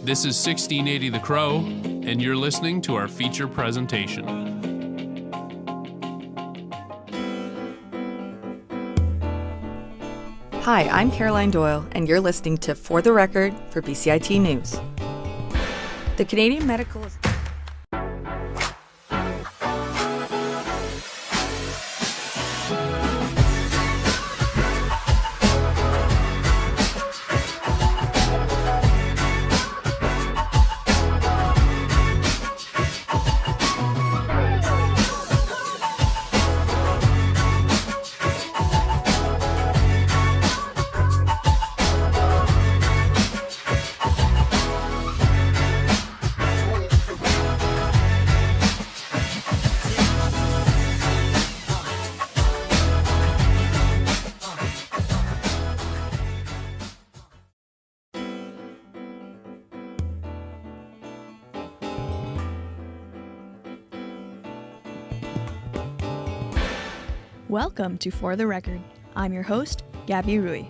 This is 1680 The Crow, and you're listening to our feature presentation. Hi, I'm Caroline Doyle, and you're listening to For the Record for BCIT News. The Canadian Medical... Welcome to For the Record. I'm your host, Gabby Rui.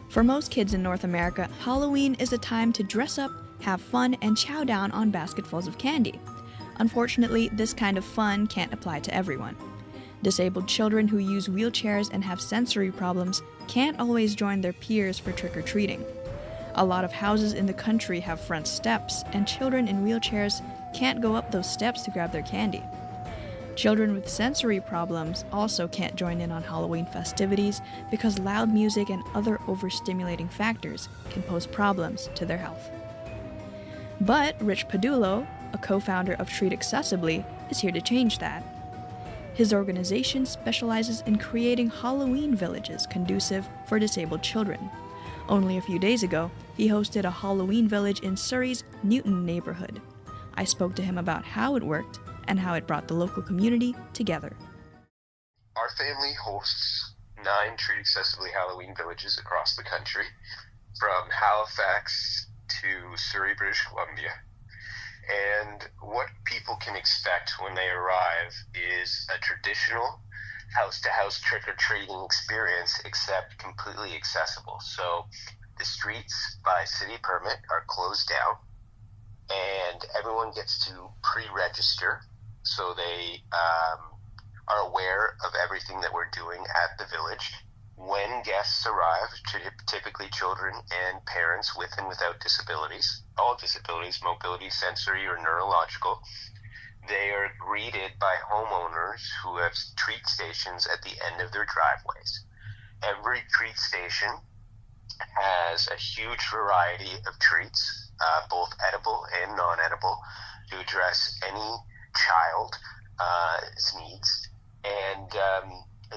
For most kids in North America, Halloween is a time to dress up, have fun, and chow down on basketfuls of candy. Unfortunately, this kind of fun can't apply to everyone. Disabled children who use wheelchairs and have sensory problems can't always join their peers for trick-or-treating. A lot of houses in the country have front steps, and children in wheelchairs can't go up those steps to grab their candy. Children with sensory problems also can't join in on Halloween festivities because loud music and other overstimulating factors can pose problems to their health. But Rich Padullo, a co-founder of Treat Accessibly, is here to change that. His organization specializes in creating Halloween villages conducive for disabled children. Only a few days ago, he hosted a Halloween village in Surrey's Newton neighborhood. I spoke to him about how it worked and how it brought the local community together. Our family hosts 9 Treat Accessibly Halloween villages across the country, from Halifax to Surrey, British Columbia. And what people can expect when they arrive is a traditional house-to-house trick-or-treating experience, except completely accessible. So the streets by city permit are closed down, and everyone gets to pre-register, so they are aware of everything that we're doing at the village. When guests arrive, typically children and parents with and without disabilities, all disabilities, mobility, sensory, or neurological, they are greeted by homeowners who have treat stations at the end of their driveways. Every treat station has a huge variety of treats, both edible and non-edible, to address any child's needs. And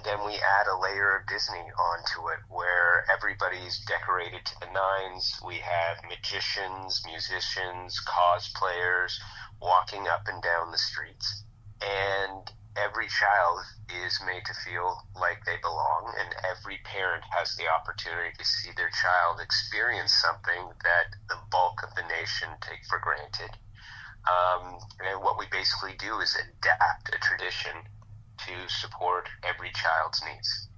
then we add a layer of Disney onto it, where everybody's decorated to the nines. We have magicians, musicians, cosplayers walking up and down the streets. And every child is made to feel like they belong, and every parent has the opportunity to see their child experience something that the bulk of the nation take for granted. And what we basically do is adapt a tradition to support every child's needs.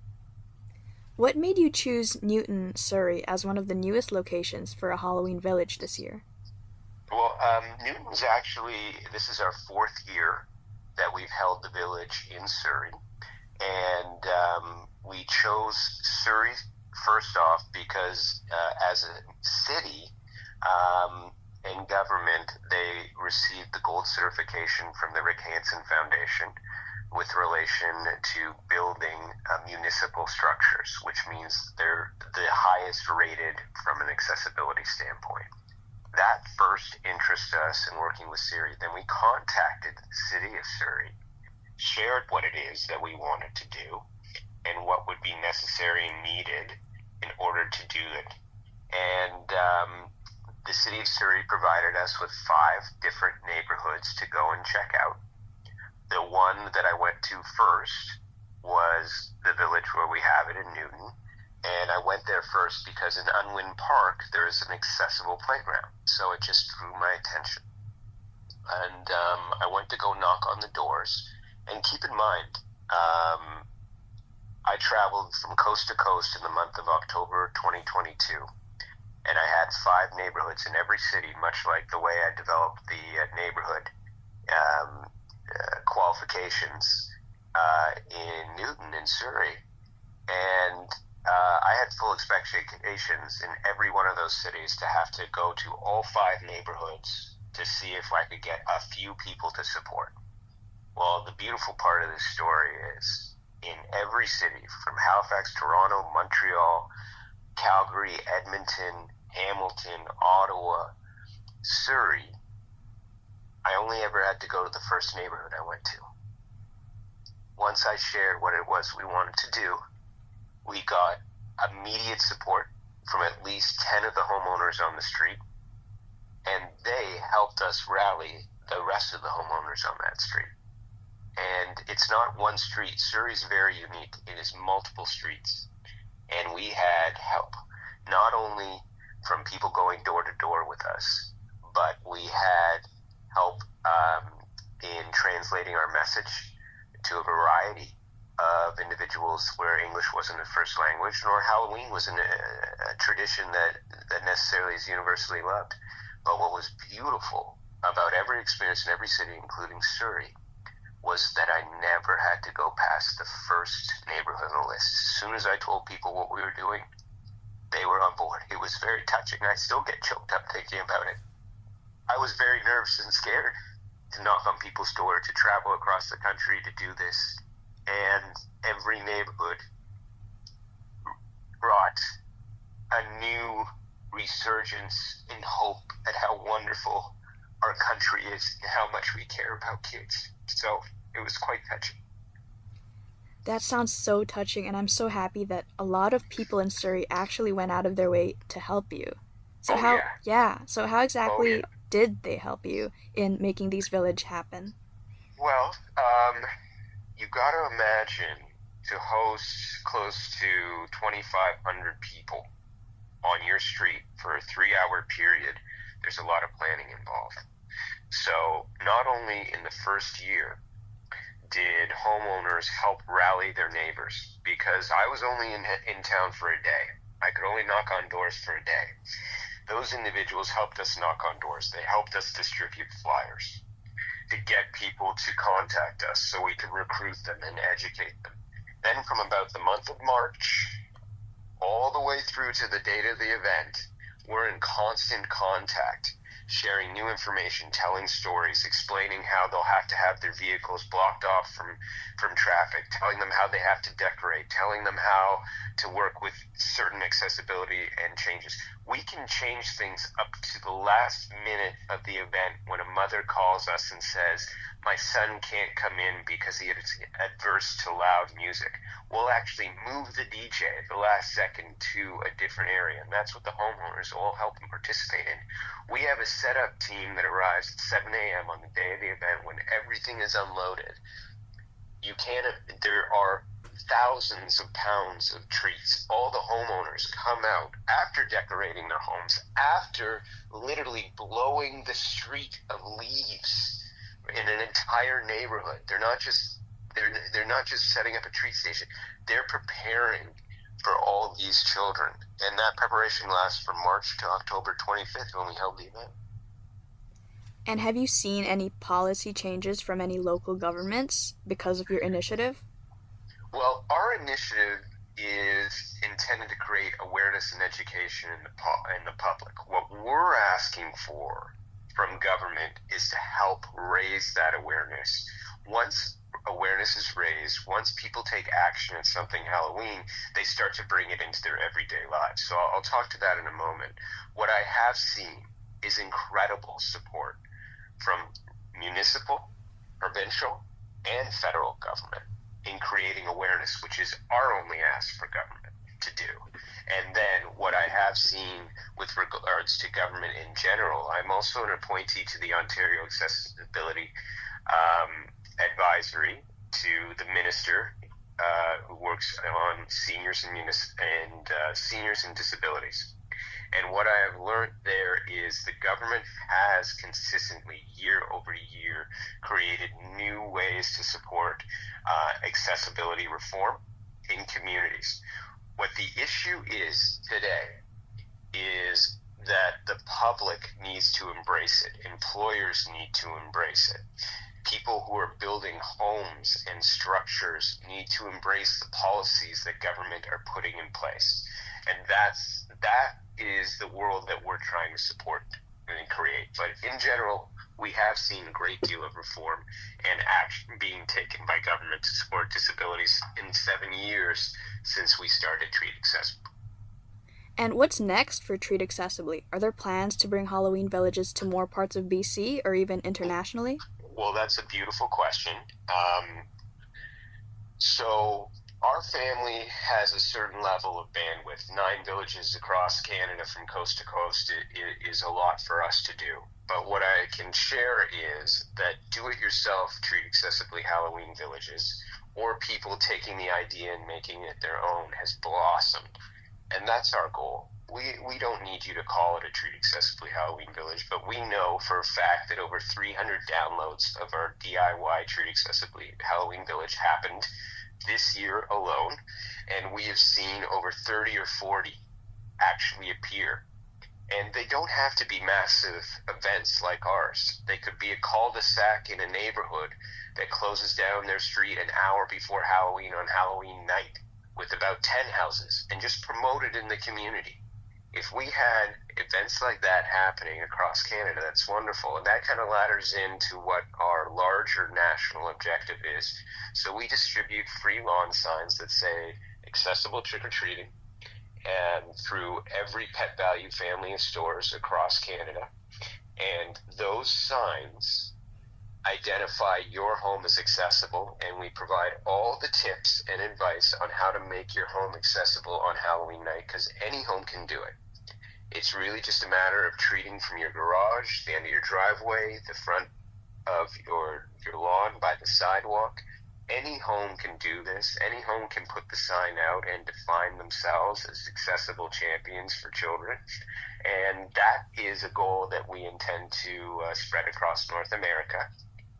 What made you choose Newton, Surrey, as one of the newest locations for a Halloween village this year? Well, Newton's this is our 4th year that we've held the village in Surrey. And we chose Surrey first off because as a city and government, they received the gold certification from the Rick Hansen Foundation with relation to building municipal structures, which means they're the highest rated from an accessibility standpoint. That first interested us in working with Surrey. Then we contacted the city of Surrey, shared what it is that we wanted to do and what would be necessary and needed in order to do it. And the city of Surrey provided us with 5 different neighborhoods to go and check out. The one that I went to first was the village where we have it in Newton. And I went there first because in Unwin Park, there is an accessible playground. So it just drew my attention. And I went to go knock on the doors. And keep in mind, I traveled from coast to coast in the month of October 2022. and I had 5 neighborhoods in every city, much like the way I developed the neighborhood qualifications in Newton and Surrey. And I had full expectations in every one of those cities to have to go to all 5 neighborhoods to see if I could get a few people to support. Well, the beautiful part of this story is in every city, from Halifax, Toronto, Montreal, Calgary, Edmonton, Hamilton, Ottawa, Surrey, I only ever had to go to the first neighborhood I went to. Once I shared what it was we wanted to do, we got immediate support from at least 10 of the homeowners on the street, and they helped us rally the rest of the homeowners on that street. And it's not one street. Surrey's very unique. It is multiple streets. And we had help, not only from people going door to door with us, but we had help in translating our message to a variety of individuals where English wasn't a first language, nor Halloween wasn't a tradition that necessarily is universally loved. But what was beautiful about every experience in every city, including Surrey, was that I never had to go past the first neighborhood on the list. As soon as I told people what we were doing, they were on board. It was very touching. I still get choked up thinking about it. I was very nervous and scared to knock on people's door, to travel across the country to do this. And every neighborhood brought a new resurgence in hope at how wonderful our country is and how much we care about kids. So it was quite touching. That sounds so touching, and I'm so happy that a lot of people in Surrey actually went out of their way to help you. So So how exactly did they help you in making these villages happen? Well, you got to imagine to host close to 2,500 people on your street for a 3-hour period. There's a lot of planning involved. So not only in the first year did homeowners help rally their neighbors, because I was only in town for a day. I could only knock on doors for a day. Those individuals helped us knock on doors. They helped us distribute flyers to get people to contact us so we could recruit them and educate them. Then from about the month of March all the way through to the date of the event, we're in constant contact, sharing new information, telling stories, explaining how they'll have to have their vehicles blocked off from traffic, telling them how they have to decorate, telling them how to work with certain accessibility and changes. We can change things up to the last minute of the event when a mother calls us and says, my son can't come in because he is adverse to loud music. We'll actually move the DJ at the last second to a different area, and that's what the homeowners all help and participate in. We have a setup team that arrives at 7 a.m. on the day of the event when everything is unloaded. There are thousands of pounds of treats. All the homeowners come out after decorating their homes, after literally blowing the street of leaves in an entire neighborhood. They're not just setting up a treat station. They're preparing for all these children, and that preparation lasts from March to October 25th when we held the event. And have you seen any policy changes from any local governments because of your initiative? Well, our initiative is intended to create awareness and education in the public. What we're asking for from government is to help raise that awareness. Once awareness is raised, once people take action at something Halloween, they start to bring it into their everyday lives. So I'll talk to that in a moment. What I have seen is incredible support from municipal, provincial, and federal government in creating awareness, which is our only ask for government to do. And then what I have seen with regards to government in general, I'm also an appointee to the Ontario Accessibility Advisory to the minister who works on seniors and seniors and disabilities. And what I have learned there is the government has consistently, year over year, created new ways to support accessibility reform in communities. What the issue is today is that the public needs to embrace it. Employers need to embrace it. People who are building homes and structures need to embrace the policies that government are putting in place. And that is the world that we're trying to support and create. But in general, we have seen a great deal of reform and action being taken by government to support disabilities in 7 years since we started Treat Accessible. And what's next for Treat Accessibly? Are there plans to bring Halloween villages to more parts of BC or even internationally? Well, that's a beautiful question. So our family has a certain level of bandwidth. 9 villages across Canada from coast to coast is a lot for us to do. But what I can share is that do-it-yourself Treat Accessibly Halloween villages, or people taking the idea and making it their own, has blossomed. And that's our goal. We don't need you to call it a Treat Accessibly Halloween Village, but we know for a fact that over 300 downloads of our DIY Treat Accessibly Halloween Village happened this year alone, and we have seen over 30 or 40 actually appear. And they don't have to be massive events like ours. They could be a cul-de-sac in a neighborhood that closes down their street an hour before Halloween on Halloween night with about 10 houses and just promote it in the community. If we had events like that happening across Canada, that's wonderful. And that kind of ladders into what our larger national objective is. So we distribute free lawn signs that say accessible trick-or-treating, and through every Pet Value family of stores across Canada. And those signs identify your home as accessible, and we provide all the tips and advice on how to make your home accessible on Halloween night, because any home can do it. It's really just a matter of treating from your garage, the end of your driveway, the front of your lawn, by the sidewalk. Any home can do this. Any home can put the sign out and define themselves as accessible champions for children. And that is a goal that we intend to spread across North America.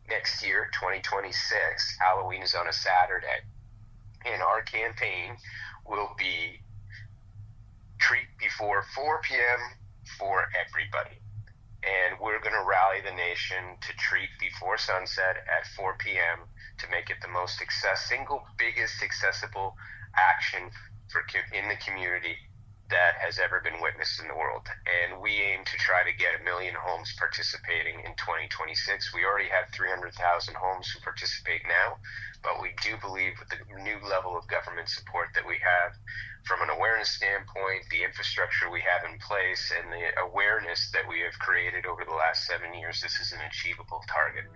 Next year, 2026, Halloween is on a Saturday. And our campaign will be treat before 4 p.m. for everybody. And we're going to rally the nation to treat before sunset at 4 p.m. to make it the most single biggest accessible action in the community that has ever been witnessed in the world. And we aim to try to get 1 million homes participating in 2026. We already have 300,000 homes who participate now, but we do believe with the new level of government support that we have, from an awareness standpoint, the infrastructure we have in place, and the awareness that we have created over the last 7 years, this is an achievable target.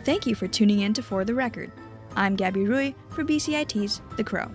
Thank you for tuning in to For the Record. I'm Gabby Rui for BCIT's The Crow.